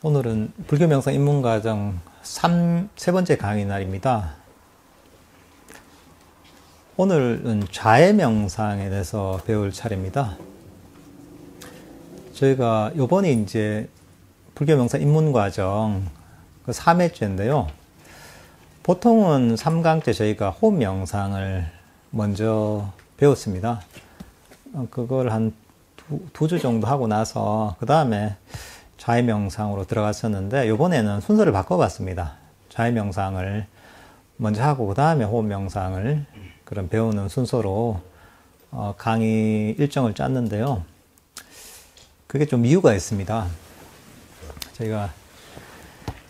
오늘은 불교 명상 입문과정 세 번째 강의 날입니다. 오늘은 자해 명상에 대해서 배울 차례입니다. 저희가 요번에 이제 불교 명상 입문과정 그 3회째인데요. 보통은 3강째 저희가 호흡 명상을 먼저 배웠습니다. 그걸 한 두 주 정도 하고 나서 그 다음에 자해 명상으로 들어갔었는데 이번에는 순서를 바꿔봤습니다. 자해 명상을 먼저 하고 그 다음에 호흡 명상을 그런 배우는 순서로 강의 일정을 짰는데요. 그게 좀 이유가 있습니다. 저희가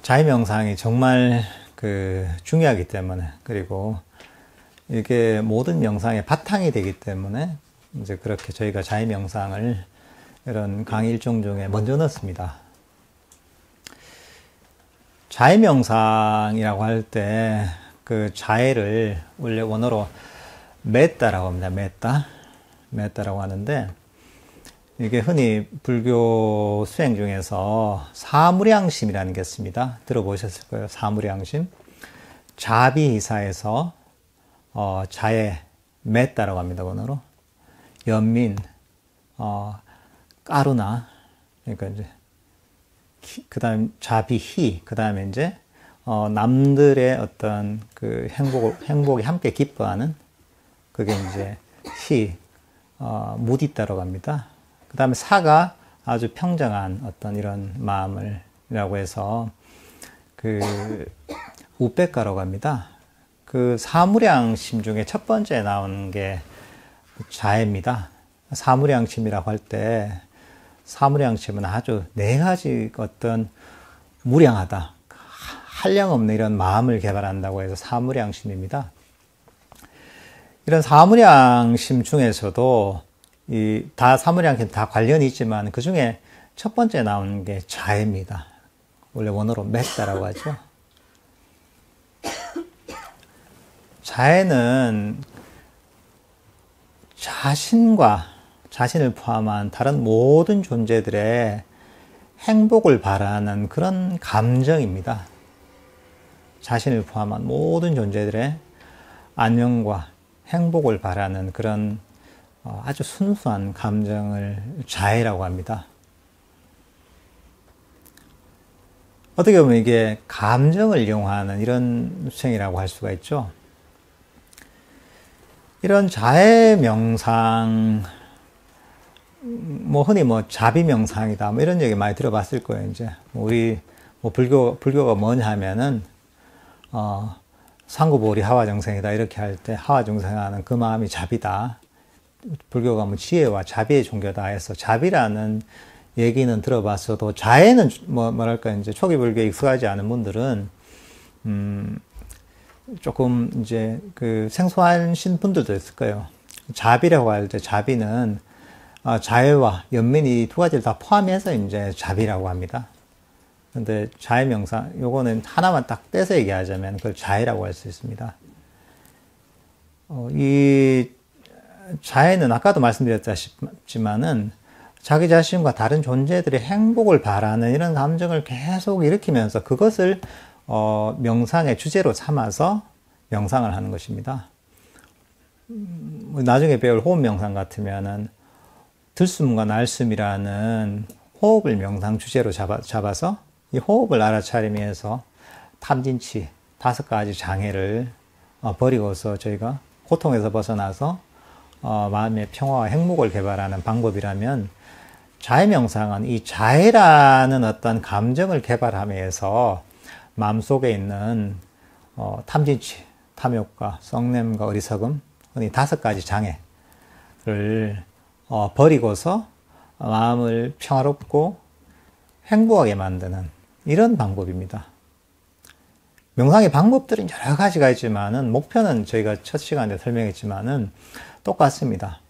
자해 명상이 정말 중요하기 때문에, 그리고 이게 모든 명상의 바탕이 되기 때문에 이제 그렇게 저희가 자해 명상을 이런 강의 일정 중에 먼저 넣었습니다. 자해 명상이라고 할 때 그 자해를 원래 원어로 메tta라고 합니다. 메tta라고 하는데, 이게 흔히 불교 수행 중에서 사무량심이라는 게 있습니다. 들어보셨을 거예요. 사무량심. 자비이사에서 자해 메tta라고 합니다. 원어로. 연민, 까루나, 그러니까 이제 그 다음 자비희, 그 다음에 이제 남들의 어떤 그 행복이 함께 기뻐하는, 그게 이제 희, 무디따라고 합니다. 그 다음에 사가 아주 평정한 어떤 이런 마음을이라고 해서 우백가라고 합니다. 그 사무량심 중에 첫 번째 나오는 게 자해입니다. 사무량심이라고 할 때 사무량심은 아주 네 가지 어떤 무량하다, 한량없는 이런 마음을 개발한다고 해서 사무량심입니다. 이런 사무량심 중에서도 사무량심 다 관련이 있지만 그 중에 첫 번째 나오는 게 자해입니다. 원래 원어로 메tta라고 하죠. 자해는 자신을 포함한 다른 모든 존재들의 행복을 바라는 그런 감정입니다. 자신을 포함한 모든 존재들의 안녕과 행복을 바라는 그런 아주 순수한 감정을 자해라고 합니다. 어떻게 보면 이게 감정을 이용하는 이런 수행이라고 할 수가 있죠. 이런 자해 명상, 흔히 자비 명상이다, 이런 얘기 많이 들어봤을 거예요. 이제 우리 불교가 뭐냐 하면은 상구보리 하와정생이다 이렇게 할 때 하와정생하는 그 마음이 자비다. 불교가 지혜와 자비의 종교다 해서 자비라는 얘기는 들어봤어도 자해는 이제 초기 불교에 익숙하지 않은 분들은 조금 이제 생소하신 분들도 있을 거예요. 자비라고 할 때 자비는 자해와 연민이 두 가지를 다 포함해서 이제 자비라고 합니다. 근데 자해 명상, 요거는 하나만 딱 떼서 얘기하자면 그걸 자해라고 할 수 있습니다. 이 자해는 아까도 말씀드렸지만은 자기 자신과 다른 존재들의 행복을 바라는 이런 감정을 계속 일으키면서 그것을 명상의 주제로 삼아서 명상을 하는 것입니다. 나중에 배울 호흡 명상 같으면은 들숨과 날숨이라는 호흡을 명상 주제로 잡아서 이 호흡을 알아차리기 위해서 탐진치 5가지 장애를 버리고서 저희가 고통에서 벗어나서 마음의 평화와 행복을 개발하는 방법이라면, 자해 명상은 이 자해라는 어떤 감정을 개발하면서 마음속에 있는 탐진치, 탐욕과 썩냄과 어리석음, 흔히 5가지 장애를 버리고서 마음을 평화롭고 행복하게 만드는 이런 방법입니다. 명상의 방법들은 여러 가지가 있지만은 목표는 저희가 첫 시간에 설명했지만은 똑같습니다.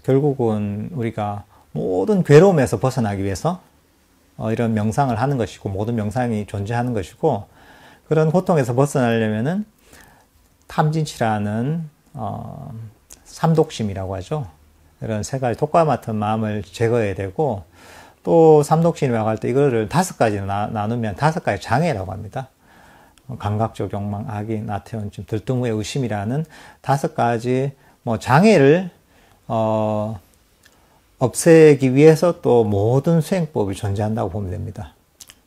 결국은 우리가 모든 괴로움에서 벗어나기 위해서 이런 명상을 하는 것이고, 모든 명상이 존재하는 것이고, 그런 고통에서 벗어나려면은 탐진치라는 삼독심이라고 하죠. 이런 3가지 독과 같은 마음을 제거해야 되고, 또 삼독신이라고 할 때 이거를 5가지로 나누면 5가지 장애라고 합니다. 감각적 욕망, 악의, 나태원증, 들등후의 의심이라는 5가지 뭐 장애를 없애기 위해서 또 모든 수행법이 존재한다고 보면 됩니다.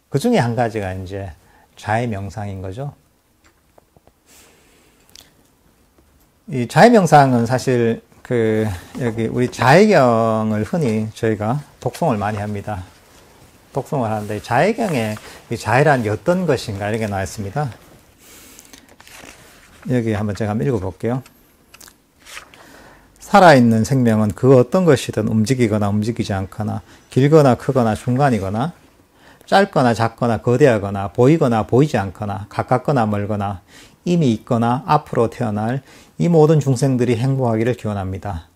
그 중에 한 가지가 이제 자해명상인 거죠. 이 자해명상은 사실 여기 우리 자해경을 흔히 저희가 독송을 많이 합니다. 독송을 하는데 자해경에 이 자해란 게 어떤 것인가 이렇게 나와 있습니다. 여기 제가 한번 읽어볼게요. 살아있는 생명은 그 어떤 것이든 움직이거나 움직이지 않거나 길거나 크거나 중간이거나 짧거나 작거나 거대하거나 보이거나 보이지 않거나 가깝거나 멀거나 이미 있거나 앞으로 태어날 이 모든 중생들이 행복하기를 기원합니다.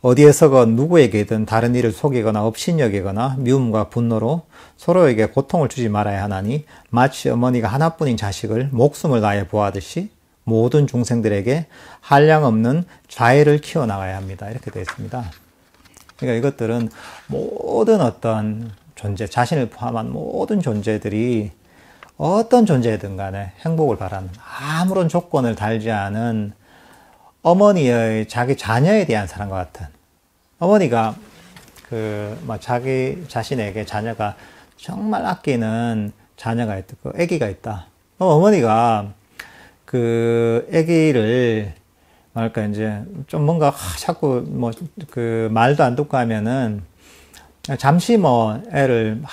어디에서건 누구에게든 다른 이를 속이거나 업신여기거나 미움과 분노로 서로에게 고통을 주지 말아야 하나니 마치 어머니가 하나뿐인 자식을 목숨을 다해 보호하듯이 모든 중생들에게 한량없는 자애를 키워나가야 합니다. 이렇게 되어 있습니다. 그러니까 이것들은 모든 어떤 존재, 자신을 포함한 모든 존재들이 어떤 존재든 간에 행복을 바라는 아무런 조건을 달지 않은 어머니의 자기 자녀에 대한 사랑과 같은 어머니가 자기 자신에게 자녀가 정말 아끼는 자녀가 있다, 아기가 있다. 어머니가 그 아기를 이제 좀 뭔가 자꾸 말도 안 듣고 하면은 잠시 애를 막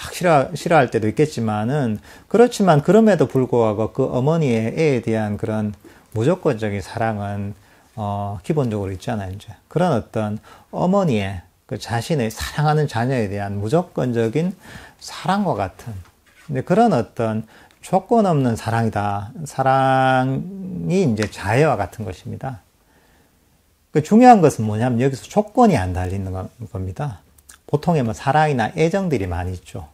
싫어할 때도 있겠지만은 그렇지만 그럼에도 불구하고 그 어머니의 애에 대한 그런 무조건적인 사랑은 기본적으로 있잖아요. 이제 그런 어떤 어머니의 그 자신의 사랑하는 자녀에 대한 무조건적인 사랑과 같은 그런 어떤 조건 없는 사랑이다. 사랑이 이제 자애와 같은 것입니다. 그 중요한 것은 뭐냐면 여기서 조건이 안 달리는 겁니다. 보통의 사랑이나 애정들이 많이 있죠.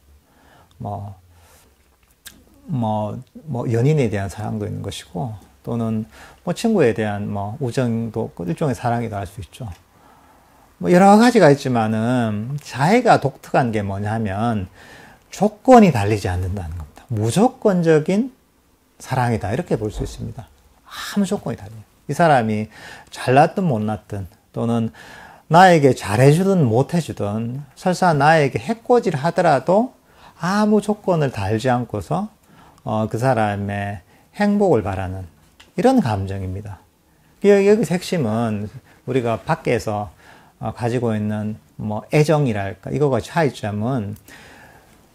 연인에 대한 사랑도 있는 것이고, 또는 친구에 대한 우정도 일종의 사랑이다 할 수 있죠. 여러 가지가 있지만은, 자애가 독특한 게 뭐냐면, 조건이 달리지 않는다는 겁니다. 무조건적인 사랑이다. 이렇게 볼 수 있습니다. 아무 조건이 달려요. 이 사람이 잘났든 못났든, 또는 나에게 잘해주든 못해주든 설사 나에게 해코지를 하더라도 아무 조건을 달지 않고서 그 사람의 행복을 바라는 이런 감정입니다. 여기서 핵심은 우리가 밖에서 가지고 있는 애정이랄까 이거가 차이점은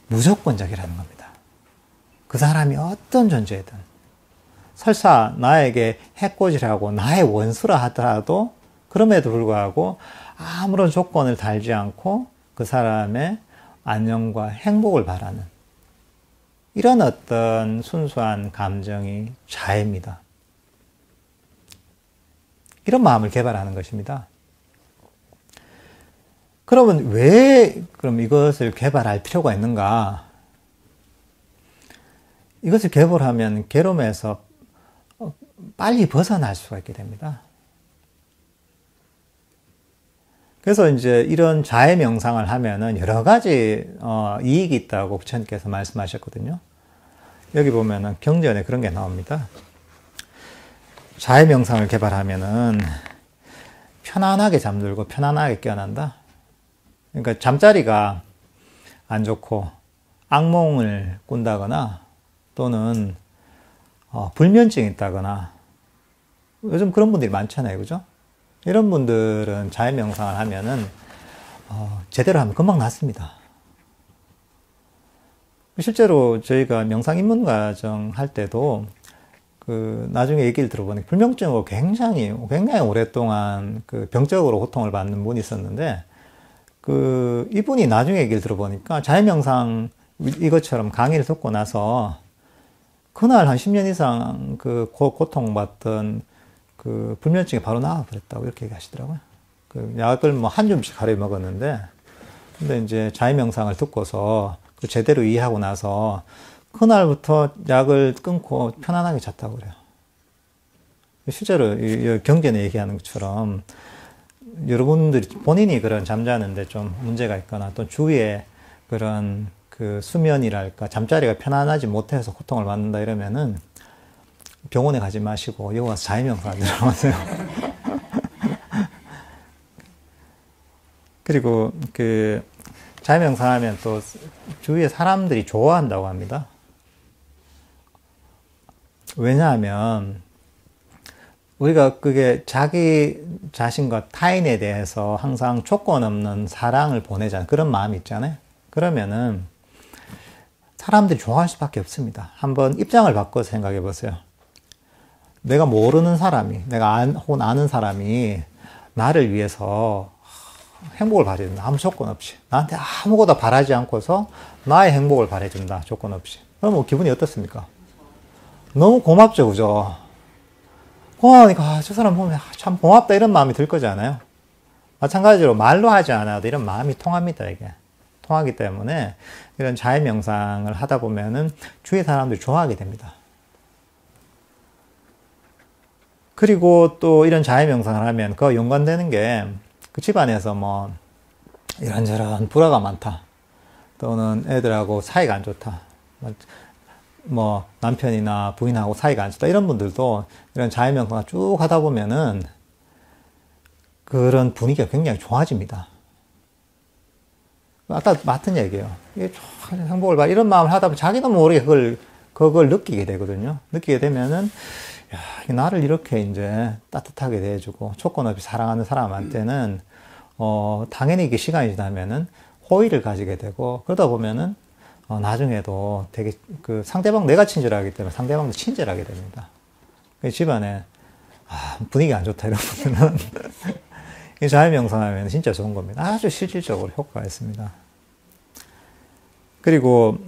무조건적이라는 겁니다. 그 사람이 어떤 존재든 설사 나에게 해코지를 하고 나의 원수라 하더라도 그럼에도 불구하고 아무런 조건을 달지 않고 그 사람의 안녕과 행복을 바라는 이런 어떤 순수한 감정이 자애입니다. 이런 마음을 개발하는 것입니다. 그러면 그럼 이것을 개발할 필요가 있는가? 이것을 개발하면 괴로움에서 빨리 벗어날 수가 있게 됩니다. 그래서 이제 이런 자해 명상을 하면은 여러 가지 이익이 있다고 부처님께서 말씀하셨거든요. 여기 보면은 경전에 그런 게 나옵니다. 자해 명상을 개발하면은 편안하게 잠들고 편안하게 깨어난다. 그러니까 잠자리가 안 좋고 악몽을 꾼다거나 또는 불면증이 있다거나 요즘 그런 분들이 많잖아요, 그죠? 이런 분들은 자해 명상을 하면은 제대로 하면 금방 낫습니다. 실제로 저희가 명상 입문 과정 할 때도 나중에 얘기를 들어보니까 불면증으로 굉장히 오랫동안 병적으로 고통을 받는 분이 있었는데 이분이 나중에 얘기를 들어보니까 자해 명상 이것처럼 강의를 듣고 나서 그날 한 10년 이상 고통받던 불면증이 바로 나아버렸다고 이렇게 얘기하시더라고요. 약을 한 줌씩 하루에 먹었는데, 근데 이제 자해 명상을 듣고서 제대로 이해하고 나서 그날부터 약을 끊고 편안하게 잤다고 그래요. 실제로 이 경전에 얘기하는 것처럼 여러분들이 본인이 그런 잠자는데 좀 문제가 있거나 또 주위에 그런 그 수면이랄까 잠자리가 편안하지 못해서 고통을 받는다 이러면은 병원에 가지 마시고 여기 와서 자유명상 들어가세요. 그리고 그 자유명상 하면 또 주위에 사람들이 좋아한다고 합니다. 왜냐하면 우리가 그게 자기 자신과 타인에 대해서 항상 조건 없는 사랑을 보내잖아요. 그런 마음이 있잖아요. 그러면은 사람들이 좋아할 수밖에 없습니다. 한번 입장을 바꿔서 생각해 보세요. 내가 모르는 사람이, 혹은 아는 사람이 나를 위해서 행복을 바래준다. 아무 조건 없이. 나한테 아무것도 바라지 않고서 나의 행복을 바래준다. 조건 없이. 그럼 뭐 기분이 어떻습니까? 너무 고맙죠, 그죠? 고마우니까, 저 사람 보면 참 고맙다 이런 마음이 들 거잖아요. 마찬가지로 말로 하지 않아도 이런 마음이 통합니다, 이게. 통하기 때문에 이런 자유명상을 하다 보면은 주위 사람들이 좋아하게 됩니다. 그리고 또 이런 자유명상을 하면 그거 연관되는 게 그 집안에서 뭐 이런저런 불화가 많다. 또는 애들하고 사이가 안 좋다. 뭐 남편이나 부인하고 사이가 안 좋다. 이런 분들도 이런 자유명상을 쭉 하다 보면은 그런 분위기가 굉장히 좋아집니다. 아까 맡은 얘기예요. 이게 행복을 봐. 이런 마음을 하다 보면 자기도 모르게 그걸 느끼게 되거든요. 느끼게 되면은, 야, 나를 이렇게 이제 따뜻하게 대해주고, 조건 없이 사랑하는 사람한테는, 당연히 이게 시간이 지나면은 호의를 가지게 되고, 그러다 보면은, 나중에도 되게 상대방 내가 친절하기 때문에 상대방도 친절하게 됩니다. 집안에, 분위기 안 좋다 이런 분들은, 이 자유명상하면 진짜 좋은 겁니다. 아주 실질적으로 효과가 있습니다. 그리고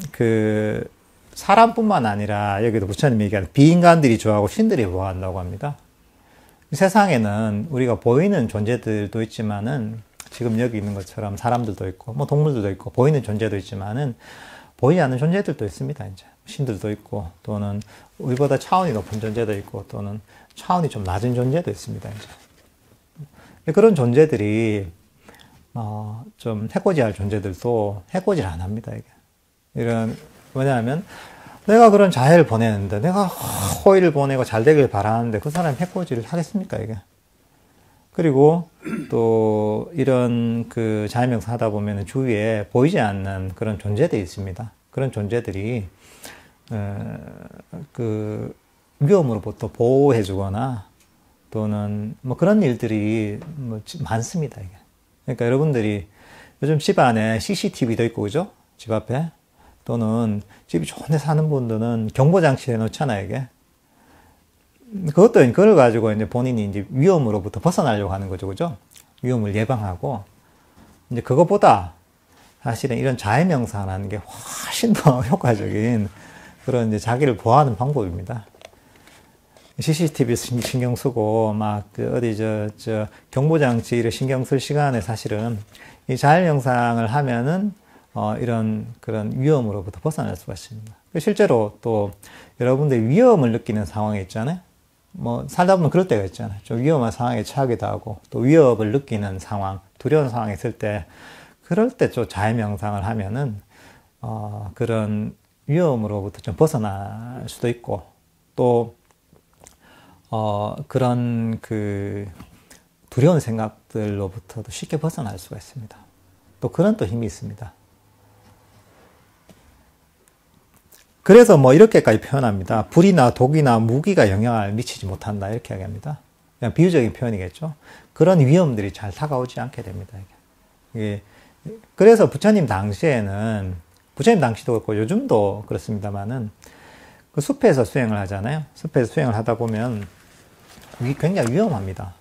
사람뿐만 아니라 여기도 부처님이 얘기하는 비인간들이 좋아하고 신들이 좋아한다고 합니다. 세상에는 우리가 보이는 존재들도 있지만은 지금 여기 있는 것처럼 사람들도 있고 뭐 동물들도 있고 보이는 존재도 있지만은 보이지 않는 존재들도 있습니다. 이제 신들도 있고 또는 우리보다 차원이 높은 존재도 있고 또는 차원이 좀 낮은 존재도 있습니다. 이제 그런 존재들이 좀 해코지할 존재들도 해코지를 안 합니다. 이게 왜냐하면 내가 그런 자해를 보내는데 내가 호의를 보내고 잘 되길 바라는데 그 사람이 해코지를 하겠습니까 이게? 그리고 또 이런 자유명상 하다 보면 주위에 보이지 않는 그런 존재들이 있습니다. 그런 존재들이 위험으로부터 보호해주거나 또는 뭐 그런 일들이 많습니다. 이게. 그러니까 여러분들이 요즘 집 안에 CCTV도 있고 그죠? 집 앞에 또는 집이 좋은 데 사는 분들은 경보장치 해놓잖아요. 이게. 그걸 가지고 이제 본인이 이제 위험으로부터 벗어나려고 하는 거죠. 그죠? 위험을 예방하고 이제 그것보다 사실은 이런 자해명상하는 게 훨씬 더 효과적인 그런 이제 자기를 보호하는 방법입니다. CCTV 신경 쓰고 어디 경보장치를 신경 쓸 시간에 사실은 이 자해명상을 하면은 이런 그런 위험으로부터 벗어날 수가 있습니다. 실제로 또 여러분들이 위험을 느끼는 상황이 있잖아요. 뭐 살다 보면 그럴 때가 있잖아요. 좀 위험한 상황에 처하기도 하고 또 위협을 느끼는 상황, 두려운 상황이 있을 때 그럴 때 좀 자해명상을 하면은 그런 위험으로부터 좀 벗어날 수도 있고 또 그런 두려운 생각들로부터도 쉽게 벗어날 수가 있습니다. 또 그런 또 힘이 있습니다. 그래서 뭐 이렇게까지 표현합니다. 불이나 독이나 무기가 영향을 미치지 못한다 이렇게 이야기합니다. 그냥 비유적인 표현이겠죠. 그런 위험들이 잘 다가오지 않게 됩니다. 이게 그래서 부처님 당시에는 부처님 당시도 그렇고 요즘도 그렇습니다만은 그 숲에서 수행을 하잖아요. 숲에서 수행을 하다 보면 굉장히 위험합니다.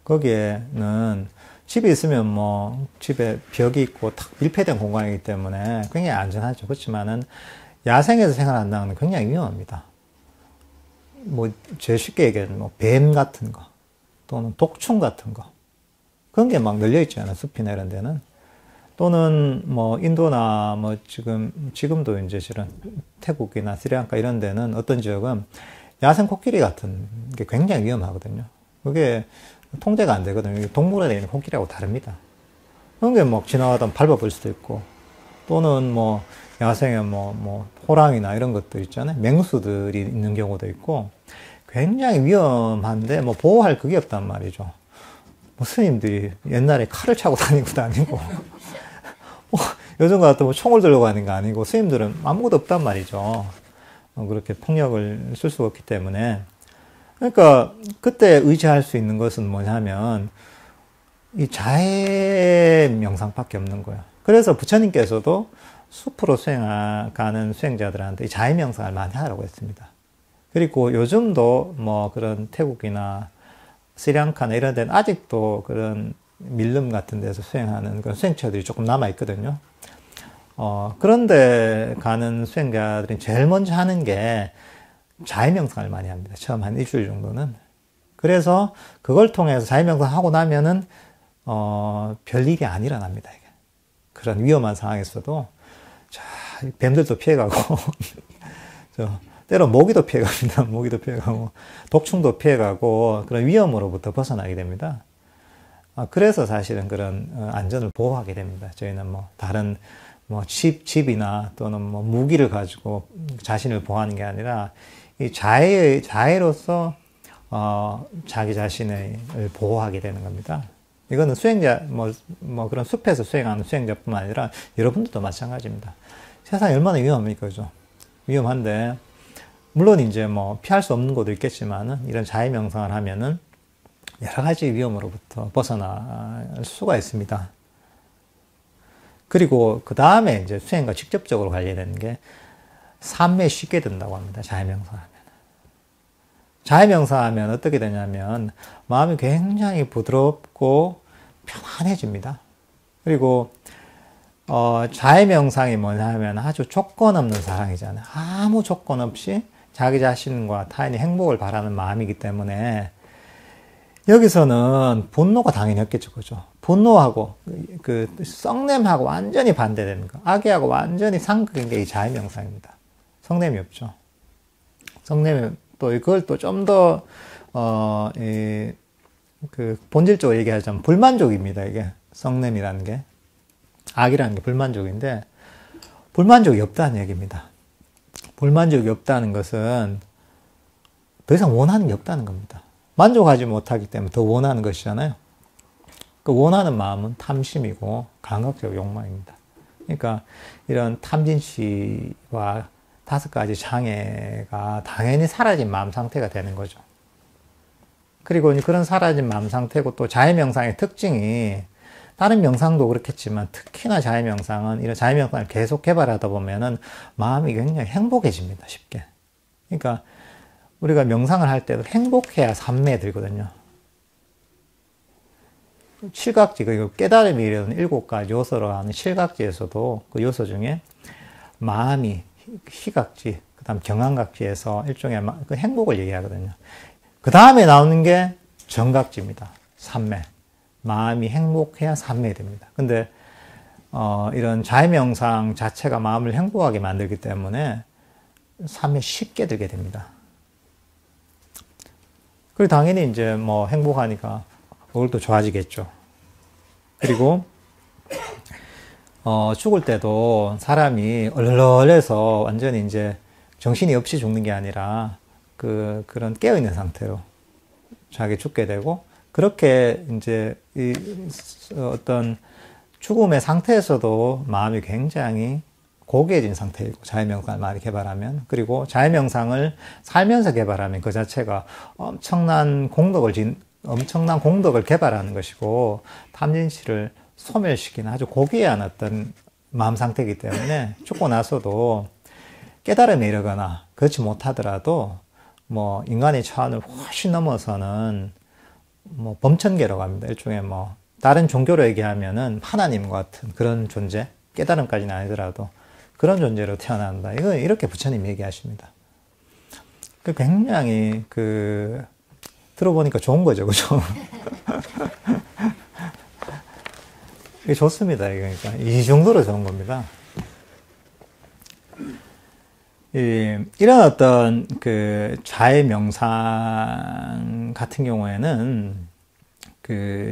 거기에는 집에 있으면 뭐 집에 벽이 있고 탁 밀폐된 공간이기 때문에 굉장히 안전하죠. 그렇지만은 야생에서 생활한다는 건 굉장히 위험합니다. 뭐 제일 쉽게 얘기하면 뭐 뱀 같은 거 또는 독충 같은 거 그런 게 막 널려 있잖아요. 숲이나 이런 데는. 또는 뭐 인도나 뭐 지금도 이제 실은 태국이나 스리랑카 이런 데는 어떤 지역은 야생 코끼리 같은 게 굉장히 위험하거든요. 그게 통제가 안 되거든요. 동물원에 있는 코끼리하고 다릅니다. 그런 게 막 지나가다 밟아볼 수도 있고 또는 뭐 야생에 뭐 호랑이나 이런 것들 있잖아요. 맹수들이 있는 경우도 있고 굉장히 위험한데 뭐 보호할 그게 없단 말이죠. 뭐 스님들이 옛날에 칼을 차고 다니고도 아니고 요즘 같은 뭐 총을 들고 가는 거 아니고 스님들은 아무것도 없단 말이죠. 그렇게 폭력을 쓸 수가 없기 때문에. 그러니까 그때 의지할 수 있는 것은 뭐냐면 이 자해 명상밖에 없는 거예요. 그래서 부처님께서도 숲으로 가는 수행자들한테 이 자해 명상을 많이 하라고 했습니다. 그리고 요즘도 뭐 그런 태국이나 스리랑카나 이런 데는 아직도 그런 밀림 같은 데서 수행하는 그런 수행처들이 조금 남아있거든요. 그런데 가는 수행자들이 제일 먼저 하는 게 자해명상을 많이 합니다. 처음 한 일주일 정도는. 그래서 그걸 통해서 자해명상 하고 나면은, 별일이 안 일어납니다. 이게. 그런 위험한 상황에서도, 자, 뱀들도 피해가고, 때로 모기도 피해갑니다. 모기도 피해가고, 독충도 피해가고, 그런 위험으로부터 벗어나게 됩니다. 그래서 사실은 그런 안전을 보호하게 됩니다. 저희는 뭐 다른 뭐 집이나 또는 뭐 무기를 가지고 자신을 보호하는 게 아니라 이 자해로서 자기 자신을 보호하게 되는 겁니다. 이거는 수행자 뭐 그런 숲에서 수행하는 수행자뿐만 아니라 여러분들도 마찬가지입니다. 세상이 얼마나 위험합니까, 그죠? 위험한데 물론 이제 뭐 피할 수 없는 것도 있겠지만은 이런 자해 명상을 하면은 여러 가지 위험으로부터 벗어날 수가 있습니다. 그리고 그 다음에 이제 수행과 직접적으로 관련되는 게 삶에 쉽게 든다고 합니다. 자해명상하면. 자해명상하면 어떻게 되냐면 마음이 굉장히 부드럽고 편안해집니다. 그리고 자해명상이 뭐냐 하면 아주 조건 없는 사랑이잖아요. 아무 조건 없이 자기 자신과 타인의 행복을 바라는 마음이기 때문에 여기서는 분노가 당연히 없겠죠, 그죠? 분노하고 그 썩냄하고 완전히 반대되는 거, 악의하고 완전히 상극인 게 이 자해명상입니다. 성냄이 없죠. 성냄이 또 이걸 또 좀 더 그 본질적으로 얘기하자면 불만족입니다. 이게 성냄이라는 게 악이라는 게 불만족인데 불만족이 없다는 얘기입니다. 불만족이 없다는 것은 더 이상 원하는 게 없다는 겁니다. 만족하지 못하기 때문에 더 원하는 것이잖아요. 그 원하는 마음은 탐심이고 감각적 욕망입니다. 그러니까 이런 탐진치와 5가지 장애가 당연히 사라진 마음 상태가 되는 거죠. 그리고 그런 사라진 마음 상태고 또 자해명상의 특징이 다른 명상도 그렇겠지만 특히나 자해명상은 이런 자해명상을 계속 개발하다 보면은 마음이 굉장히 행복해집니다. 쉽게. 그러니까 우리가 명상을 할 때도 행복해야 삼매에 들거든요. 칠각지, 그 깨달음이 이르는 7가지 요소로 하는 칠각지에서도 그 요소 중에 마음이 희각지, 그 다음 경안각지에서 일종의 그 행복을 얘기하거든요. 그 다음에 나오는 게 정각지입니다. 삼매. 마음이 행복해야 삼매 됩니다. 근데, 이런 자해명상 자체가 마음을 행복하게 만들기 때문에 삼매 쉽게 들게 됩니다. 그리고 당연히 이제 뭐 행복하니까 얼굴도 좋아지겠죠. 그리고 죽을 때도 사람이 얼얼해서 완전히 이제 정신이 없이 죽는 게 아니라 그런 깨어있는 상태로 자기 죽게 되고 그렇게 이제 이 어떤 죽음의 상태에서도 마음이 굉장히 고귀해진 상태이고 자해명상을 많이 개발하면 그리고 자해명상을 살면서 개발하면 그 자체가 엄청난 공덕을 개발하는 것이고 탐진치를 소멸시키는 아주 고귀한 어떤 마음 상태이기 때문에 죽고 나서도 깨달음에 이르거나 그렇지 못하더라도 뭐 인간의 차원을 훨씬 넘어서는 뭐 범천계라고 합니다. 일종의 뭐 다른 종교로 얘기하면은 하나님 같은 그런 존재, 깨달음까지는 아니더라도 그런 존재로 태어난다. 이거 이렇게 부처님 얘기하십니다. 굉장히 들어보니까 좋은 거죠, 그죠? 이게 좋습니다. 그러니까 이 정도로 좋은 겁니다. 이런 어떤 자해 명상 같은 경우에는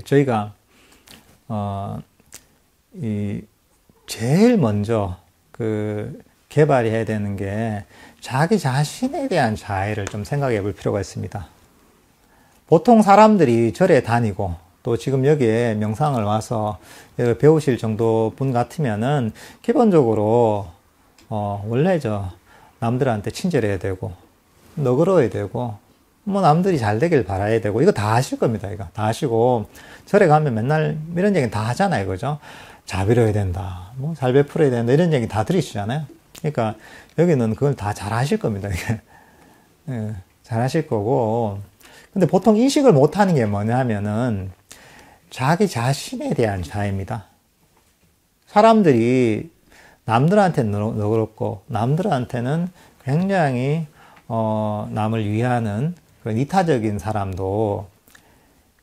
저희가 제일 먼저 개발해야 되는 게 자기 자신에 대한 자애를 좀 생각해 볼 필요가 있습니다. 보통 사람들이 절에 다니고 또 지금 여기에 명상을 와서 배우실 정도 분 같으면은 기본적으로 원래 남들한테 친절해야 되고 너그러워야 되고 뭐 남들이 잘 되길 바라야 되고 이거 다 하실 겁니다. 이거 다 하시고 절에 가면 맨날 이런 얘기 다 하잖아요. 그죠? 자비로워야 된다. 뭐 잘 베풀어야 된다. 이런 얘기 다 들으시잖아요. 그러니까 여기는 그걸 다 잘 하실 겁니다. 이게. 예, 잘 하실 거고. 근데 보통 인식을 못 하는 게 뭐냐면은 자기 자신에 대한 자애입니다. 사람들이 남들한테는 너그럽고 남들한테는 굉장히 남을 위하는 그런 이타적인 사람도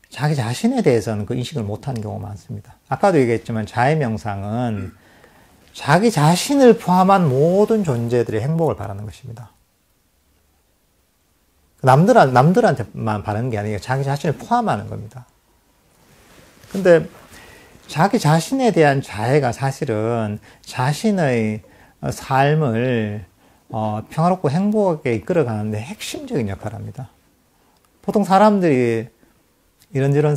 자기 자신에 대해서는 그 인식을 못하는 경우가 많습니다. 아까도 얘기했지만 자애 명상은 자기 자신을 포함한 모든 존재들의 행복을 바라는 것입니다. 남들한테만 바라는 게 아니라 자기 자신을 포함하는 겁니다. 근데 자기 자신에 대한 자애가 사실은 자신의 삶을 평화롭고 행복하게 이끌어가는데 핵심적인 역할을 합니다. 보통 사람들이 이런저런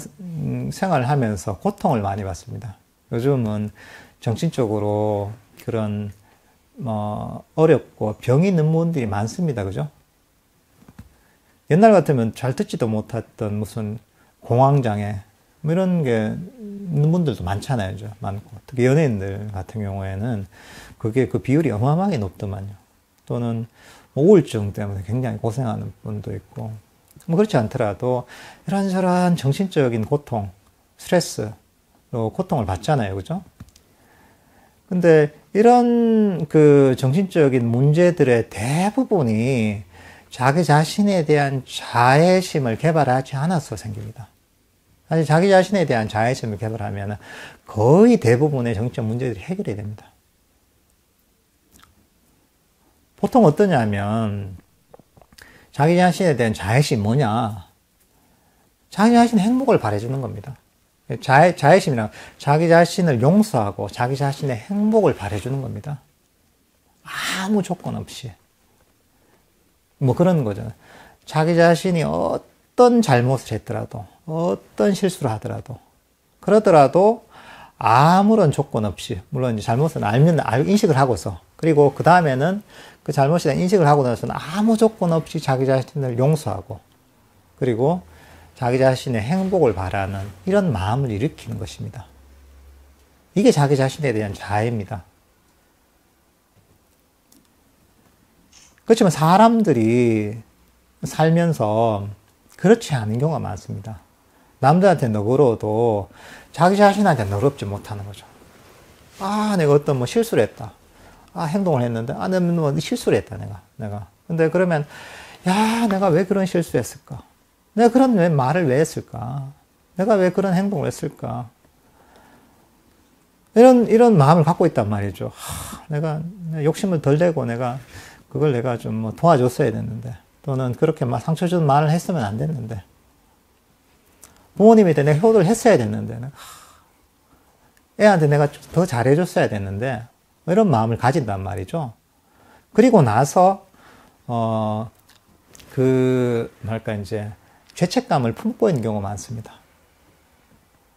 생활을 하면서 고통을 많이 받습니다. 요즘은 정신적으로 그런 어렵고 병이 있는 분들이 많습니다. 그죠? 옛날 같으면 잘 듣지도 못했던 무슨 공황장애 뭐 이런 게 있는 분들도 많잖아요. 많고. 특히 연예인들 같은 경우에는 그게 그 비율이 어마어마하게 높더만요. 또는 우울증 때문에 굉장히 고생하는 분도 있고, 뭐 그렇지 않더라도 이런저런 정신적인 고통, 스트레스로 고통을 받잖아요. 그죠? 근데 이런 그 정신적인 문제들의 대부분이 자기 자신에 대한 자애심을 개발하지 않아서 생깁니다. 사실 자기 자신에 대한 자애심을 개발하면 거의 대부분의 정신적 문제들이 해결이 됩니다. 보통 어떠냐면 자기 자신에 대한 자애심이 뭐냐? 자기 자신의 행복을 바라주는 겁니다. 자애심이란 자기 자신을 용서하고 자기 자신의 행복을 바라주는 겁니다. 아무 조건 없이. 뭐 그런 거죠. 자기 자신이 어떤 잘못을 했더라도, 어떤 실수를 하더라도, 그러더라도 아무런 조건 없이, 물론 이제 잘못은 인식을 하고서, 그리고 그 다음에는 그 잘못에 대한 인식을 하고 나서는 아무 조건 없이 자기 자신을 용서하고, 그리고 자기 자신의 행복을 바라는 이런 마음을 일으키는 것입니다. 이게 자기 자신에 대한 자애입니다. 그렇지만 사람들이 살면서 그렇지 않은 경우가 많습니다. 남들한테 너그러워도 자기 자신한테 너그럽지 못하는 거죠. 내가 어떤 뭐 실수를 했다. 행동을 했는데, 내가 뭐 실수를 했다, 내가. 근데 그러면, 내가 왜 그런 실수했을까? 내가 그런 말을 왜 했을까? 내가 왜 그런 행동을 했을까? 이런 마음을 갖고 있단 말이죠. 내가 욕심을 덜 내고 그걸 내가 좀 뭐 도와줬어야 됐는데, 또는 그렇게 막 상처 주는 말을 했으면 안 됐는데, 부모님한테 내가 효도를 했어야 됐는데, 애한테 내가 더 잘해줬어야 됐는데, 이런 마음을 가진단 말이죠. 그리고 나서, 이제, 죄책감을 품고 있는 경우가 많습니다.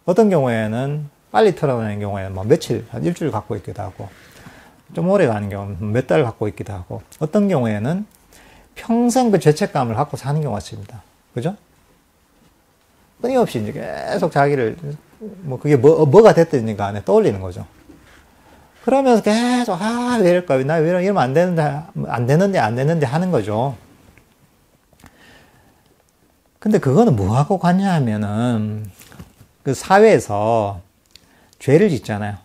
어떤 경우에는 빨리 털어내는 경우에는 뭐 며칠, 한 일주일 갖고 있기도 하고, 좀 오래 가는 경우는 몇 달 갖고 있기도 하고, 어떤 경우에는 평생 그 죄책감을 갖고 사는 경우가 있습니다. 그죠? 끊임없이 이제 계속 자기를, 그게 뭐가 됐든지 간에 떠올리는 거죠. 그러면서 계속, 왜 이럴까? 나 왜 이러면 안 되는데 하는 거죠. 근데 그거는 뭐하고 관냐 하면은, 그 사회에서 죄를 짓잖아요.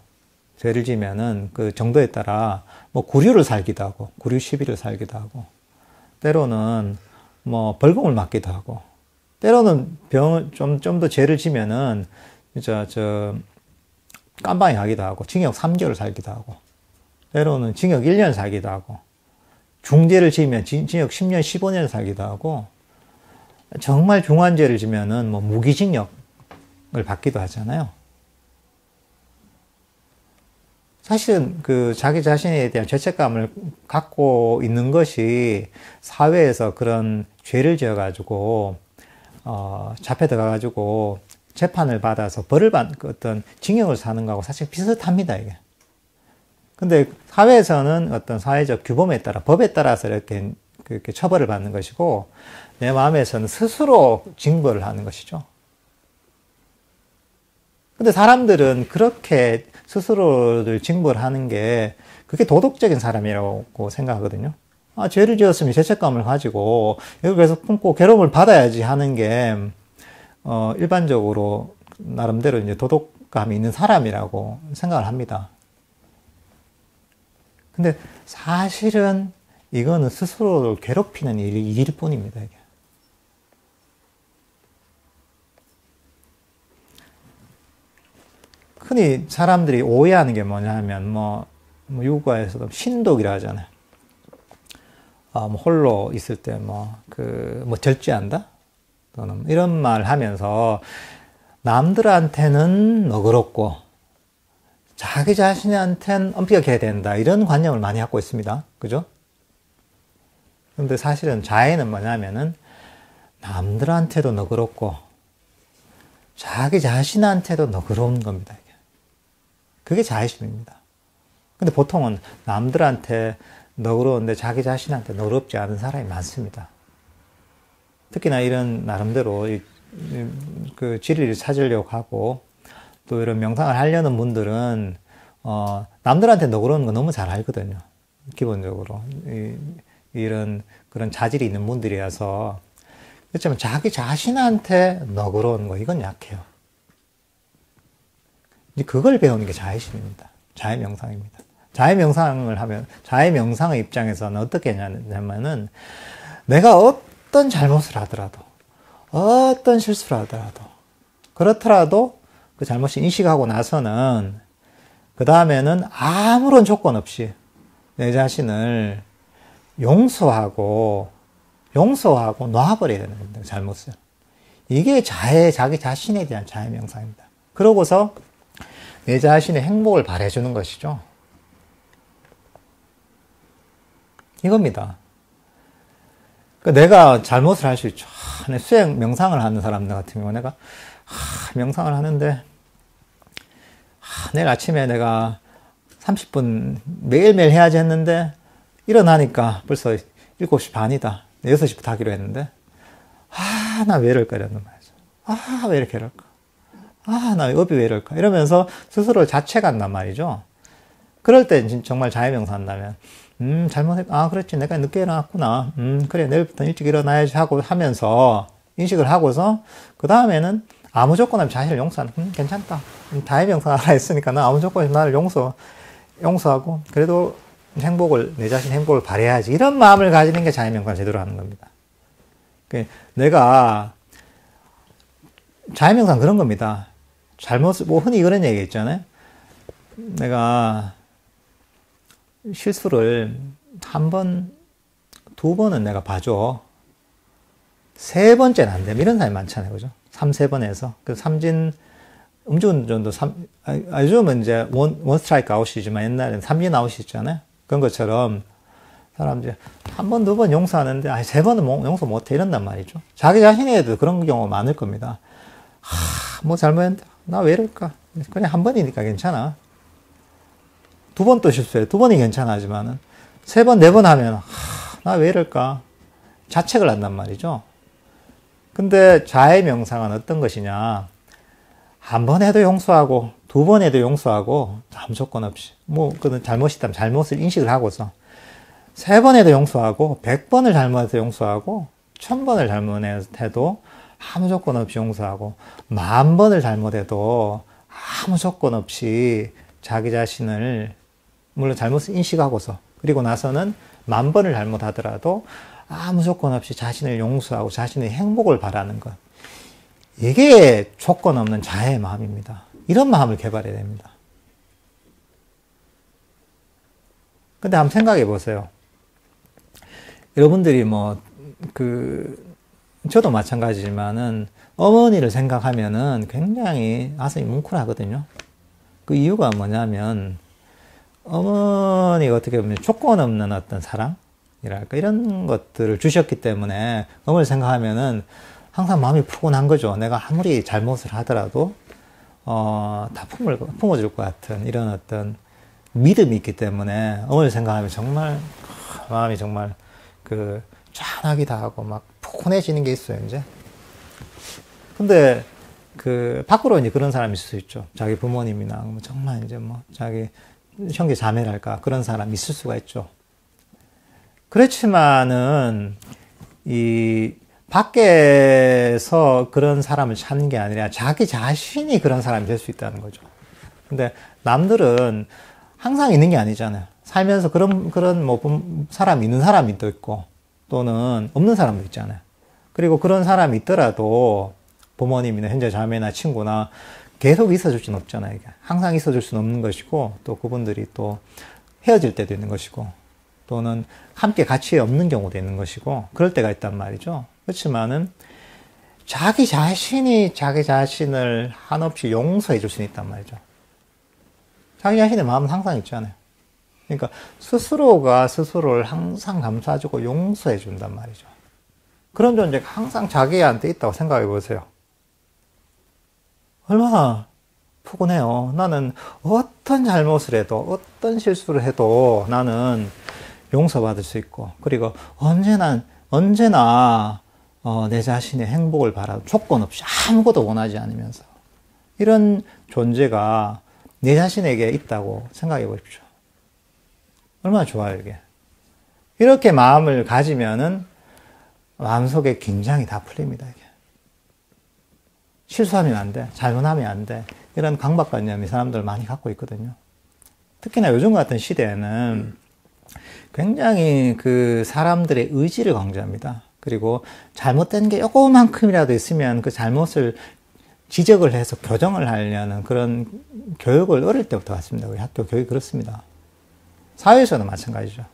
죄를 지면은 그 정도에 따라 뭐 구류를 살기도 하고, 구류 시비를 살기도 하고, 때로는 뭐 벌금을 맞기도 하고, 때로는 좀 더 죄를 지면은, 깜방에 가기도 하고, 징역 3개월 살기도 하고, 때로는 징역 1년 살기도 하고, 중죄를 지으면 징역 10년, 15년 살기도 하고, 정말 중한 죄를 지면은 뭐 무기징역을 받기도 하잖아요. 사실은 그 자기 자신에 대한 죄책감을 갖고 있는 것이 사회에서 그런 죄를 지어가지고, 잡혀 들어가가지고 재판을 받아서 벌을 어떤 징역을 사는 거하고 사실 비슷합니다, 이게. 근데 사회에서는 어떤 사회적 규범에 따라, 법에 따라서 이렇게 처벌을 받는 것이고, 내 마음에서는 스스로 징벌을 하는 것이죠. 근데 사람들은 그렇게 스스로를 징벌하는 게 그게 도덕적인 사람이라고 생각하거든요. 아, 죄를 지었으면 죄책감을 가지고 이걸 계속 품고 괴로움을 받아야지 하는 게 일반적으로 나름대로 이제 도덕감이 있는 사람이라고 생각을 합니다. 근데 사실은 이거는 스스로를 괴롭히는 일일 뿐입니다, 이게. 흔히 사람들이 오해하는 게 뭐냐면, 유가에서도 신독이라 하잖아요. 홀로 있을 때, 절제한다? 또는 이런 말 하면서, 남들한테는 너그럽고, 자기 자신한테는 엄격해야 된다. 이런 관념을 많이 갖고 있습니다. 그죠? 근데 사실은 자애는 뭐냐면은, 남들한테도 너그럽고, 자기 자신한테도 너그러운 겁니다. 그게 자애심입니다. 근데 보통은 남들한테 너그러운데 자기 자신한테 너그럽지 않은 사람이 많습니다. 특히나 이런 나름대로 그 진리를 찾으려고 하고 또 이런 명상을 하려는 분들은 남들한테 너그러운 거 너무 잘 알거든요. 기본적으로 이런 그런 자질이 있는 분들이라서. 그렇지만 자기 자신한테 너그러운 거 이건 약해요. 그걸 배우는 게 자애심입니다. 자애명상입니다. 자애명상을 하면, 자애명상의 입장에서는 어떻게 하냐면은, 내가 어떤 잘못을 하더라도, 어떤 실수를 하더라도, 그렇더라도 그 잘못을 인식하고 나서는, 그 다음에는 아무런 조건 없이 내 자신을 용서하고 놔버려야 되는 겁니다. 잘못을. 이게 자기 자신에 대한 자애명상입니다. 그러고서 내 자신의 행복을 바라주는 것이죠. 이겁니다. 그러니까 내가 잘못을 할 수 있죠. 수행 명상을 하는 사람들 같은 경우 내가 명상을 하는데 내일 아침에 내가 30분 매일매일 해야지 했는데 일어나니까 벌써 7시 반이다. 6시부터 하기로 했는데 나 왜 이럴까 이러는 말이죠. 왜 이렇게 이럴까. 나 업이 왜 이럴까? 이러면서 스스로를 자책한단 말이죠. 그럴 때 정말 자해명상 한다면, 그렇지. 내가 늦게 일어났구나. 그래. 내일부터 일찍 일어나야지 하고 하면서 인식을 하고서, 그 다음에는 아무 조건 없이 자신을 용서하는, 괜찮다. 자해명상 하나 했으니까 나 아무 조건 없이 나를 용서하고, 그래도 내 자신 행복을 바라야지. 이런 마음을 가지는 게 자해명상 제대로 하는 겁니다. 내가, 자해명상 그런 겁니다. 흔히 그런 얘기 있잖아요. 내가 실수를 한 번, 두 번은 내가 봐줘. 세 번째는 안 되면 이런 사람이 많잖아요. 그죠? 3-4번 해서. 음주운전도 요즘은 이제 원 스트라이크 아웃이지만 옛날에는 3진 아웃이 있잖아요. 그런 것처럼 사람들이 한 번, 두 번 용서하는데, 세 번은 용서 못해. 이런단 말이죠. 자기 자신에도 그런 경우가 많을 겁니다. 잘못했는데, 나 왜 이럴까? 그냥 한 번이니까 괜찮아. 두 번 또 실수해. 두 번이 괜찮아지만은, 3번, 4번 하면, 나 왜 이럴까? 자책을 한단 말이죠. 근데 자해명상은 어떤 것이냐? 한 번 해도 용서하고, 두 번 해도 용서하고, 아무 조건 없이. 그건 잘못이다면 잘못을 인식을 하고서, 3번 해도 용서하고, 100번을 잘못해도 용서하고, 1000번을 잘못해도, 아무 조건 없이 용서하고 10,000번을 잘못해도 아무 조건 없이 자기 자신을 물론 잘못을 인식하고서 그리고 나서는 10,000번을 잘못하더라도 아무 조건 없이 자신을 용서하고 자신의 행복을 바라는 것. 이게 조건 없는 자애의 마음입니다. 이런 마음을 개발해야 됩니다. 근데 한번 생각해 보세요. 여러분들이 저도 마찬가지지만은 어머니를 생각하면은 굉장히 가슴이 뭉클하거든요. 그 이유가 뭐냐면 어머니가 어떻게 보면 조건 없는 어떤 사랑이랄까 이런 것들을 주셨기 때문에 어머니 생각하면은 항상 마음이 푸근한 거죠. 내가 아무리 잘못을 하더라도 다 품어줄 것 같은 이런 어떤 믿음이 있기 때문에 어머니 생각하면 정말 마음이 정말 그 짠하기도 하고 막 푸근해지는 게 있어요, 이제. 근데 그 밖으로 이제 그런 사람이 있을 수 있죠. 자기 부모님이나 뭐 정말 이제 뭐 자기 형제 자매랄까 그런 사람이 있을 수가 있죠. 그렇지만은 이 밖에서 그런 사람을 찾는 게 아니라 자기 자신이 그런 사람이 될 수 있다는 거죠. 근데 남들은 항상 있는 게 아니잖아요. 살면서 그런 뭐 사람 있는 사람이 또 있고 또는 없는 사람도 있잖아요. 그리고 그런 사람이 있더라도 부모님이나 형제 자매나 친구나 계속 있어줄 수는 없잖아요. 이게. 항상 있어줄 수는 없는 것이고 또 그분들이 또 헤어질 때도 있는 것이고 또는 함께 같이 없는 경우도 있는 것이고 그럴 때가 있단 말이죠. 그렇지만은 자기 자신이 자기 자신을 한없이 용서해 줄 수는 있단 말이죠. 자기 자신의 마음은 항상 있잖아요. 그러니까 스스로가 스스로를 항상 감싸주고 용서해 준단 말이죠. 그런 존재가 항상 자기한테 있다고 생각해 보세요. 얼마나 푸근해요. 나는 어떤 잘못을 해도 어떤 실수를 해도 나는 용서받을 수 있고 그리고 언제나 내 자신의 행복을 바라고 조건 없이 아무것도 원하지 않으면서 이런 존재가 내 자신에게 있다고 생각해 보십시오. 얼마나 좋아요, 이게. 이렇게 마음을 가지면은 마음속에 긴장이 다 풀립니다, 이게. 실수하면 안 돼. 잘못하면 안 돼. 이런 강박관념이 사람들 많이 갖고 있거든요. 특히나 요즘 같은 시대에는 굉장히 그 사람들의 의지를 강조합니다. 그리고 잘못된 게 요거만큼이라도 있으면 그 잘못을 지적을 해서 교정을 하려는 그런 교육을 어릴 때부터 받습니다. 우리 학교 교육이 그렇습니다. 사회에서는 마찬가지죠.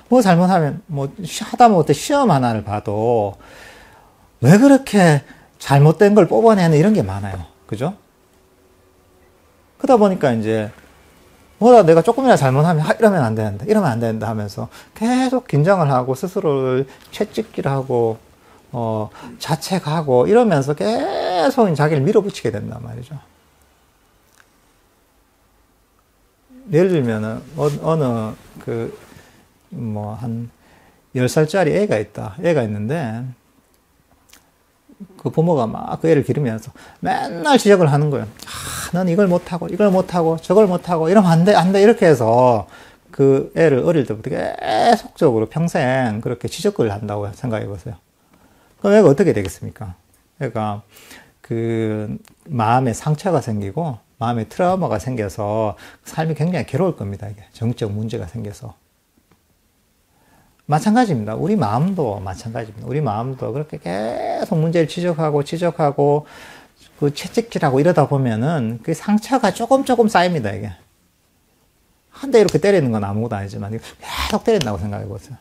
뭐 잘못하면 뭐 하다못해 시험 하나를 봐도 왜 그렇게 잘못된 걸 뽑아내는 이런 게 많아요. 그죠? 그러다 보니까 이제 뭐라 내가 조금이나 잘못하면 이러면 안 되는데 이러면 안 된다 하면서 계속 긴장을 하고 스스로를 채찍질하고 자책하고 이러면서 계속 자기를 밀어붙이게 된단 말이죠. 예를 들면은 어느 뭐 한 10살짜리 애가 있다. 애가 있는데 그 부모가 막 그 애를 기르면서 맨날 지적을 하는 거예요. 넌 이걸 못하고 저걸 못하고 이러면 안 돼 이렇게 해서 그 애를 어릴 때부터 계속적으로 평생 그렇게 지적을 한다고 생각해 보세요. 그럼 애가 어떻게 되겠습니까? 애가 그 마음에 상처가 생기고 마음에 트라우마가 생겨서 삶이 굉장히 괴로울 겁니다. 이게 정적 문제가 생겨서. 마찬가지입니다. 우리 마음도 마찬가지입니다. 우리 마음도 그렇게 계속 문제를 지적하고 그 채찍질하고 이러다 보면은 그 상처가 조금 쌓입니다. 이게 한 대 이렇게 때리는 건 아무것도 아니지만 계속 때린다고 생각해 보세요.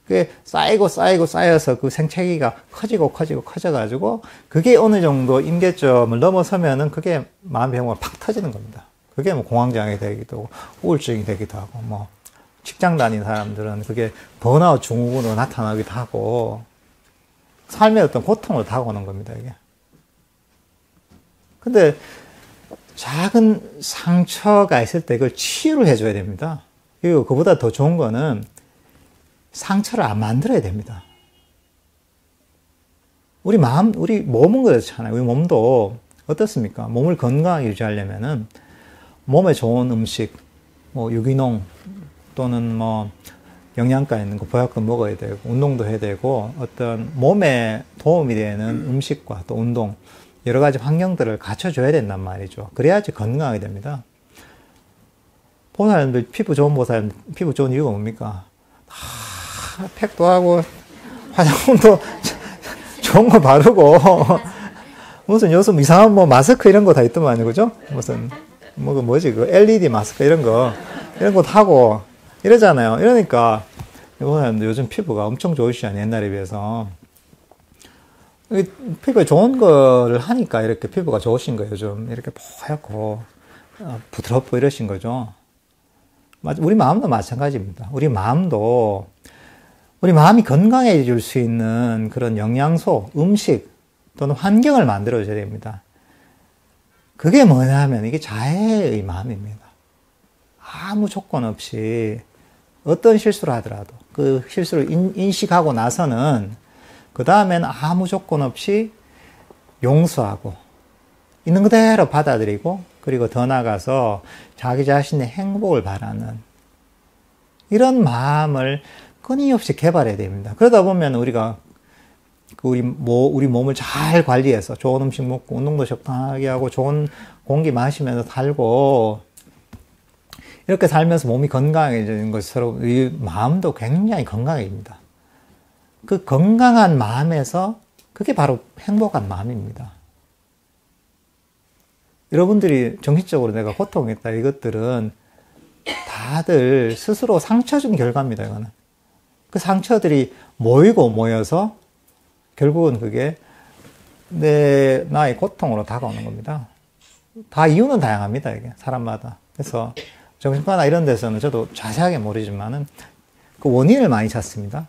그게 쌓여서 그 생채기가 커져가지고 그게 어느 정도 임계점을 넘어서면은 그게 마음 병으로 팍 터지는 겁니다. 그게 뭐 공황장애 되기도 하고 우울증이 되기도 하고 뭐 직장 다니는 사람들은 그게 번아웃 증후군으로 나타나기도 하고 삶의 어떤 고통을 타고오는 겁니다, 이게. 근데 작은 상처가 있을 때 그걸 치유를 해줘야 됩니다. 그리고 그보다 더 좋은 거는 상처를 안 만들어야 됩니다. 우리 몸은 그렇잖아요. 우리 몸도 어떻습니까? 몸을 건강하게 유지하려면은 몸에 좋은 음식, 뭐 유기농 또는 뭐 영양가 있는 거 보약도 먹어야 되고 운동도 해야 되고 어떤 몸에 도움이 되는 음식과 또 운동 여러 가지 환경들을 갖춰줘야 된단 말이죠. 그래야지 건강하게 됩니다. 보살님들 피부 좋은 이유가 뭡니까? 팩도 하고 화장품도 좋은 거 바르고 무슨 요즘 이상한 뭐 마스크 이런 거 다 있더만요, 그죠? 무슨 뭐지 그 LED 마스크 이런 거 하고 이러잖아요. 이러니까 요즘 피부가 엄청 좋으시잖아요, 옛날에 비해서. 피부에 좋은 거를 하니까 이렇게 피부가 좋으신 거예요, 요즘. 이렇게 뽀얗고 부드럽고 이러신 거죠. 우리 마음도 마찬가지입니다. 우리 마음이 건강해질 수 있는 그런 영양소, 음식 또는 환경을 만들어줘야 됩니다. 그게 뭐냐 하면 이게 자해의 마음입니다. 아무 조건 없이 어떤 실수를 하더라도 그 실수를 인식하고 나서는 그 다음에는 아무 조건 없이 용서하고 있는 그대로 받아들이고 그리고 더 나아가서 자기 자신의 행복을 바라는 이런 마음을 끊임없이 개발해야 됩니다. 그러다 보면 우리가 우리 몸을 잘 관리해서 좋은 음식 먹고 운동도 적당하게 하고 좋은 공기 마시면서 살고 이렇게 살면서 몸이 건강해지는 것처럼 우리 마음도 굉장히 건강해집니다. 그 건강한 마음에서 그게 바로 행복한 마음입니다. 여러분들이 정신적으로 내가 고통했다 이것들은 다들 스스로 상처 준 결과입니다. 이거는 그 상처들이 모여서 결국은 그게 나의 고통으로 다가오는 겁니다. 다 이유는 다양합니다. 이게 사람마다. 그래서 정신과나 이런 데서는 저도 자세하게 모르지만은 그 원인을 많이 찾습니다.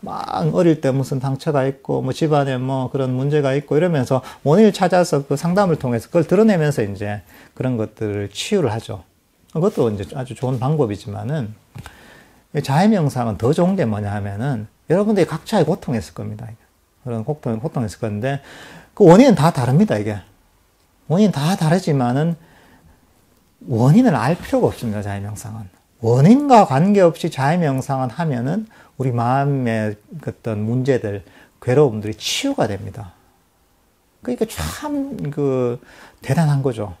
막 어릴 때 무슨 상처가 있고 뭐 집안에 뭐 그런 문제가 있고 이러면서 원인을 찾아서 그 상담을 통해서 그걸 드러내면서 이제 그런 것들을 치유를 하죠. 그것도 이제 아주 좋은 방법이지만은 자해 명상은 더 좋은 게 뭐냐 하면은 여러분들이 각자의 고통이 있을 겁니다. 그런 고통이 있을 건데 그 원인은 다 다릅니다. 이게 원인 다 다르지만은 원인을 알 필요가 없습니다. 자해 명상은 원인과 관계없이 자해 명상을 하면은 우리 마음의 어떤 문제들, 괴로움들이 치유가 됩니다. 그러니까 참 대단한 거죠.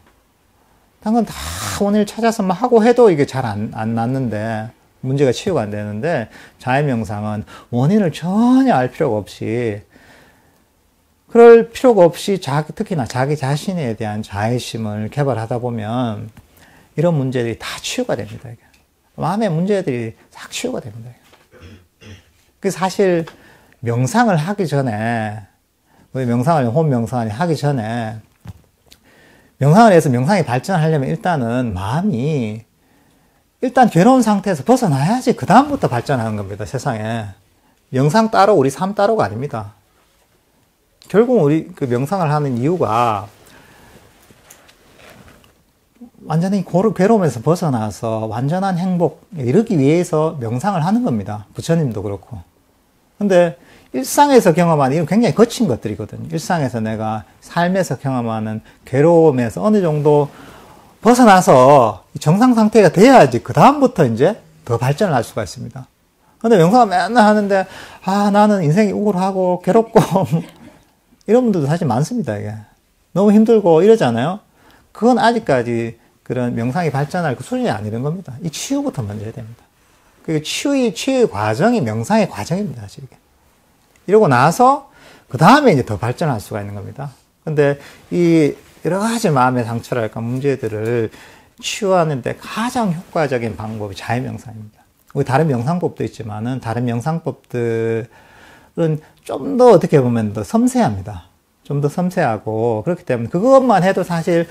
다른 건 다 원인을 찾아서 막 하고 해도 이게 잘 안 낫는데 문제가 치유가 안 되는데 자해 명상은 원인을 전혀 알 필요가 없이 그럴 필요가 없이 특히나 자기 자신에 대한 자애심을 개발하다 보면 이런 문제들이 다 치유가 됩니다. 이게. 마음의 문제들이 싹 치유가 됩니다. 그 사실 명상을 하기 전에 홈 명상을 하기 전에 명상을 해서 명상이 발전하려면 일단은 마음이 일단 괴로운 상태에서 벗어나야지 그 다음부터 발전하는 겁니다. 세상에 명상 따로 우리 삶 따로가 아닙니다. 결국 우리 그 명상을 하는 이유가 완전히 괴로움에서 벗어나서 완전한 행복 이루기 위해서 명상을 하는 겁니다. 부처님도 그렇고. 근데 일상에서 경험하는 이건 굉장히 거친 것들이거든요. 일상에서 내가 삶에서 경험하는 괴로움에서 어느 정도 벗어나서 정상 상태가 돼야지 그 다음부터 이제 더 발전을 할 수가 있습니다. 근데 명상을 맨날 하는데 나는 인생이 우울하고 괴롭고 이런 분들도 사실 많습니다. 이게 너무 힘들고 이러잖아요. 그건 아직까지 그런 명상이 발전할 그 수준이 아니는 겁니다. 이 치유부터 먼저 해야 됩니다. 그 치유의 과정이 명상의 과정입니다. 사실 이게. 이러고 나서 그 다음에 이제 더 발전할 수가 있는 겁니다. 근데 이 여러 가지 마음의 상처랄까 문제들을 치유하는데 가장 효과적인 방법이 자해 명상입니다. 우리 다른 명상법도 있지만은 다른 명상법들은 좀 더 어떻게 보면 더 섬세합니다. 좀 더 섬세하고 그렇기 때문에 그것만 해도 사실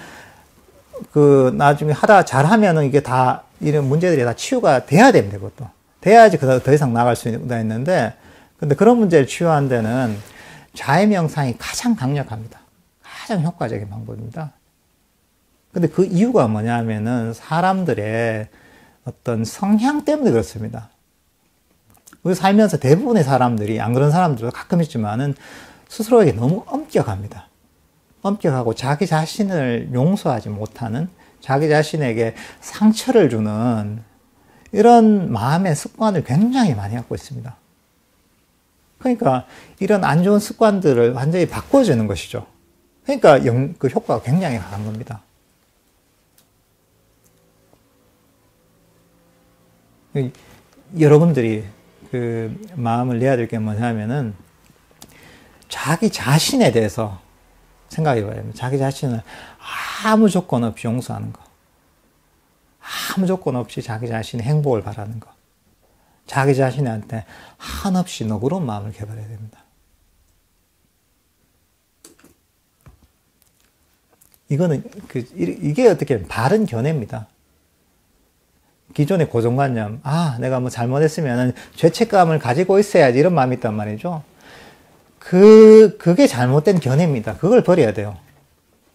나중에 잘하면은 이게 다 이런 문제들이 다 치유가 돼야 됩니다. 그것도 돼야지 더 이상 나갈 수 있는데 근데 그런 문제를 치유하는 데는 자해 명상이 가장 강력합니다. 가장 효과적인 방법입니다. 근데 그 이유가 뭐냐면은 사람들의 어떤 성향 때문에 그렇습니다. 우리 살면서 대부분의 사람들이 안 그런 사람들도 가끔 있지만은 스스로에게 너무 엄격합니다. 엄격하고 자기 자신을 용서하지 못하는 자기 자신에게 상처를 주는 이런 마음의 습관을 굉장히 많이 갖고 있습니다. 그러니까 이런 안 좋은 습관들을 완전히 바꿔주는 것이죠. 그러니까 그 효과가 굉장히 강한 겁니다. 여러분들이 그 마음을 내야 될 게 뭐냐면은 자기 자신에 대해서 생각해 봐야 됩니다. 자기 자신을 아무 조건 없이 용서하는 거. 아무 조건 없이 자기 자신의 행복을 바라는 거. 자기 자신한테 한없이 너그러운 마음을 개발해야 됩니다. 이게 어떻게 보면 바른 견해입니다. 기존의 고정관념, 내가 뭐 잘못했으면 죄책감을 가지고 있어야지 이런 마음이 있단 말이죠. 그게 잘못된 견해입니다. 그걸 버려야 돼요.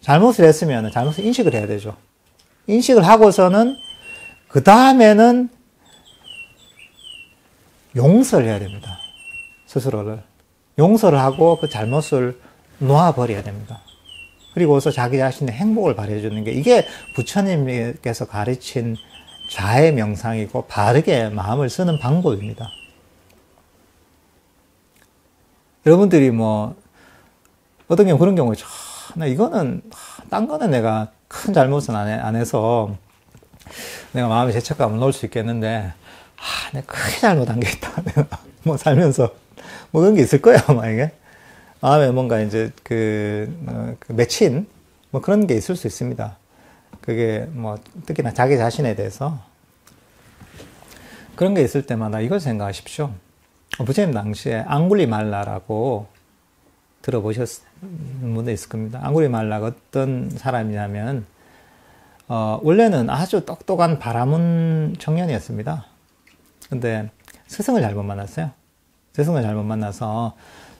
잘못을 했으면 잘못을 인식을 해야 되죠. 인식을 하고서는 그 다음에는 용서를 해야 됩니다. 스스로를. 용서를 하고 그 잘못을 놓아버려야 됩니다. 그리고서 자기 자신의 행복을 발휘해주는 게 이게 부처님께서 가르친 자의 명상이고 바르게 마음을 쓰는 방법입니다. 여러분들이 뭐 어떤 경우 그런 경우에 이거는 딴 거는 내가 큰 잘못은 안 해서 내가 마음의 죄책감을 놓을 수 있겠는데 내가 크게 잘못한 게 있다. 내가 뭐 살면서 뭐 그런 게 있을 거야 아마 이게 마음에 뭔가 이제 그 맺힌 뭐 그런 게 있을 수 있습니다. 그게 뭐 특히나 자기 자신에 대해서 그런 게 있을 때마다 이걸 생각하십시오. 부처님 당시에 앙굴리말라라고 들어보셨는 분도 있을 겁니다. 앙굴리말라가 어떤 사람이냐면 원래는 아주 똑똑한 바라문 청년이었습니다. 근데 스승을 잘못 만났어요. 스승을 잘못 만나서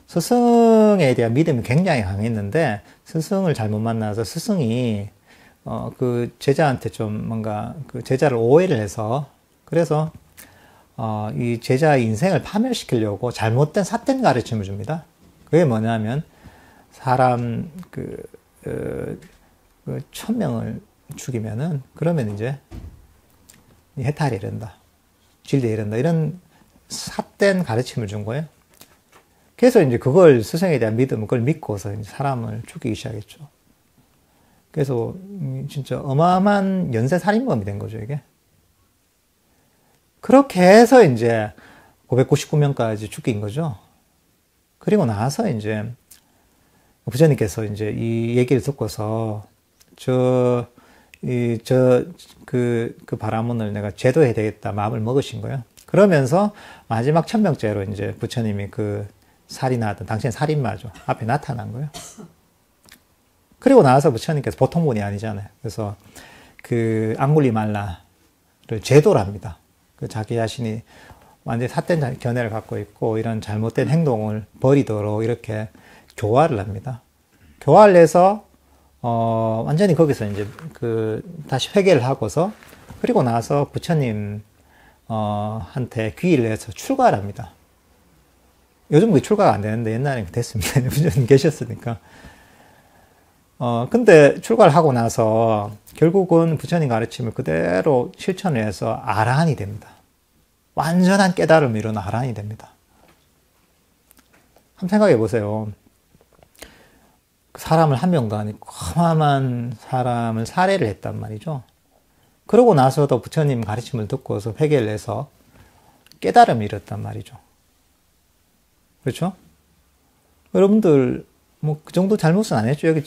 스승에 대한 믿음이 굉장히 강했는데 스승을 잘못 만나서 스승이 그 제자한테 좀 뭔가 그 제자를 오해를 해서 그래서 이 제자의 인생을 파멸시키려고 잘못된 삿된 가르침을 줍니다. 그게 뭐냐면 사람 그 1000명을 죽이면은 그러면 이제 해탈이 이른다. 진리에 이른다. 이런 삿된 가르침을 준 거예요. 그래서 이제 그걸 스승에 대한 믿음, 그걸 믿고서 이제 사람을 죽이기 시작했죠. 그래서 진짜 어마어마한 연쇄살인범이 된 거죠, 이게. 그렇게 해서 이제 599명까지 죽인 거죠. 그리고 나서 이제 부처님께서 이제 이 얘기를 듣고서 그 바라문을 내가 제도해야 되겠다 마음을 먹으신 거예요. 그러면서 마지막 1000명째로 이제 부처님이 그 살인하던 당신은 살인마죠. 앞에 나타난 거예요. 그리고 나서 부처님께서 보통 분이 아니잖아요. 그래서 그 앙굴리말라를 제도를 합니다. 그 자기 자신이 완전히 삿된 견해를 갖고 있고 이런 잘못된 행동을 버리도록 이렇게 교화를 합니다. 교화를 해서 완전히 거기서 이제 다시 회개를 하고서 그리고 나서 부처님 한테 귀의를 해서 출가를 합니다. 요즘 그게 출가가 안 되는데 옛날에 됐습니다. 부처님 계셨으니까. 근데 출가를 하고 나서 결국은 부처님 가르침을 그대로 실천을 해서 아라한이 됩니다. 완전한 깨달음을 이룬 아라한이 됩니다. 한번 생각해 보세요. 사람을 한 명도 아니고 어마어마한 사람을 살해를 했단 말이죠. 그러고 나서도 부처님 가르침을 듣고서 회개를 해서 깨달음을 이뤘단 말이죠. 그렇죠? 여러분들 뭐 그 정도 잘못은 안 했죠. 여기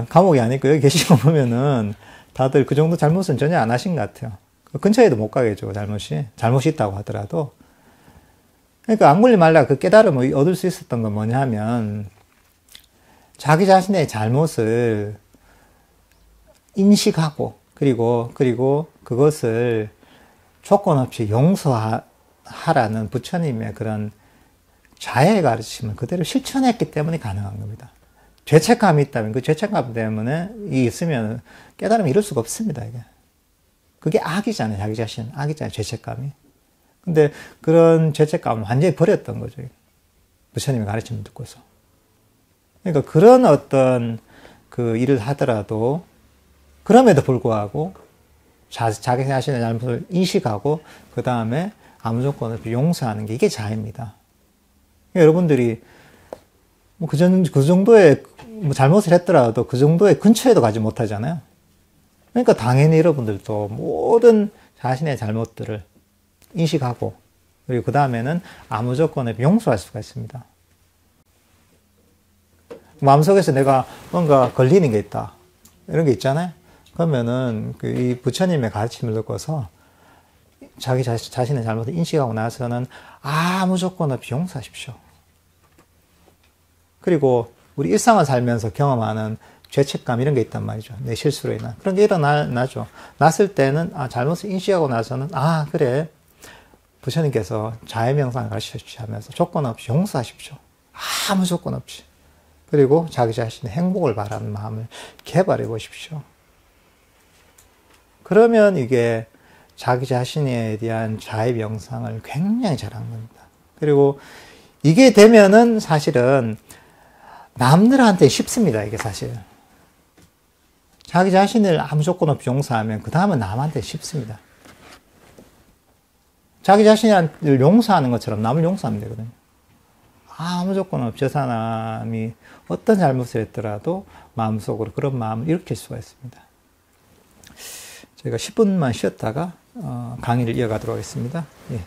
감옥이 아니고 여기 계신 거 보면은 다들 그 정도 잘못은 전혀 안 하신 것 같아요. 근처에도 못 가겠죠. 잘못이 있다고 하더라도. 그러니까 앙굴리말라가 그 깨달음을 얻을 수 있었던 건 뭐냐면 자기 자신의 잘못을 인식하고 그리고 그것을 조건 없이 용서하라는 부처님의 그런 자의 가르침을 그대로 실천했기 때문에 가능한 겁니다. 죄책감이 있다면 그 죄책감 때문에 있으면 깨달음을 이룰 수가 없습니다. 이게. 그게 악이잖아요. 자기 자신 악이잖아요. 죄책감이. 근데 그런 죄책감을 완전히 버렸던 거죠. 부처님의 가르침을 듣고서. 그러니까 그런 어떤 그 일을 하더라도 그럼에도 불구하고 자기 자신의 잘못을 인식하고 그 다음에 아무 조건 없이 용서하는 게 이게 자입니다. 그러니까 여러분들이 뭐 그 정도의 뭐 잘못을 했더라도 그 정도의 근처에도 가지 못하잖아요. 그러니까 당연히 여러분들도 모든 자신의 잘못들을 인식하고 그리고 그 다음에는 아무 조건에 용서할 수가 있습니다. 마음속에서 내가 뭔가 걸리는 게 있다. 이런 게 있잖아요. 그러면은 이 부처님의 가르침을 듣고서 자기 자신의 잘못을 인식하고 나서는 아무 조건 없이 용서하십시오. 그리고 우리 일상을 살면서 경험하는 죄책감 이런 게 있단 말이죠. 내 실수로 인한. 그런 게 일어나죠. 났을 때는, 잘못을 인식하고 나서는, 그래. 부처님께서 자해명상을 가르쳐 주시면서 조건 없이 용서하십시오. 아무 조건 없이. 그리고 자기 자신의 행복을 바라는 마음을 개발해 보십시오. 그러면 이게 자기 자신에 대한 자해 명상을 굉장히 잘한 겁니다. 그리고 이게 되면은 사실은 남들한테 쉽습니다. 이게 사실. 자기 자신을 아무 조건 없이 용서하면 그 다음은 남한테 쉽습니다. 자기 자신을 용서하는 것처럼 남을 용서하면 되거든요. 아무 조건 없이 저 사람이 어떤 잘못을 했더라도 마음속으로 그런 마음을 일으킬 수가 있습니다. 저희가 10분만 쉬었다가 강의를 이어가도록 하겠습니다. 예.